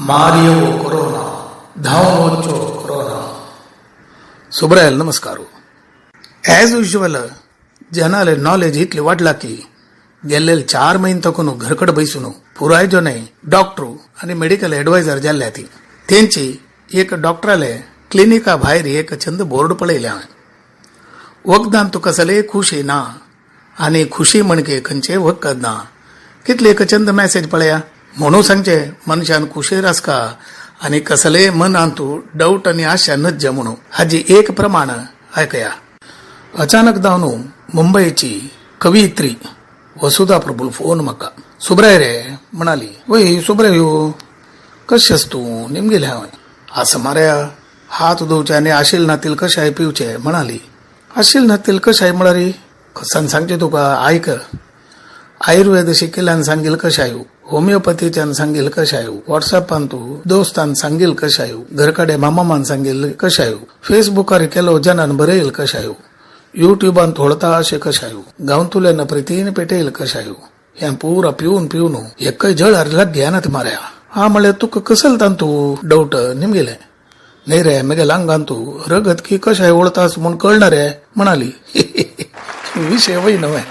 ಮಾರಿಯೋ corona ಧಾವನೋಚ್ಚೋ corona सुब्रायल नमस्कार. As usual जनाले knowledge इतली वाढला की गेल्लेले 4 महिने तकून घरकड बैसून पुरायजो नाही डॉक्टर आणि मेडिकल ॲडवायझर जाल्ल्या ती त्यांची एक डॉक्टराले क्लिनिका भायर एक चंद बोर्ड पळयल्या वखदान तुका कसले खुशी ना आणि खुशी म्हणके खंयचे वखद ना कितले एक चंद मेसेज पळया म्हणून सांगचे मनशान खुशीर आसका आणि कसले मन आणतो डाऊट आणि आशा नज्ज म्हणून हाजी एक प्रमाण ऐकया. अचानक धावनू मुंबईची कवयित्री वसुधा प्रभू फोन म्हाका सुब्राय रे म्हणाली वय सुब्राय कशेस तू निमगेल्या असं मार्या हात धुवचे आणि आशील नातील कशाय पिवचे म्हणाली. आशील नातील कशाय म्हणाली कसान सांगते तुका ऐक आयुर्वेद शिकेल्यान सांगेल कशायू होमिओपॅथीच्यान सांगेल कशायू व्हॉट्सअपान तू दोस्तान सांगेल कशायू घरकडे मामामान सांगेल कशायू फेसबुकार केलो जनान बरेल कशायू युट्यूबान थोडता असे कशायू गावतुल्यानं प्रितीन पेटेल कशायू ह्या पुरा पिऊन पिऊन एक जळ हरला घ्यानात मार्या हा म्हळे तुका कसल तांतू डाऊट निमगेले नाही रे मेगे लांग तू रगत की कशाय ओळतास म्हणून कळणार आहे म्हणाली. विषय वय नव्हे.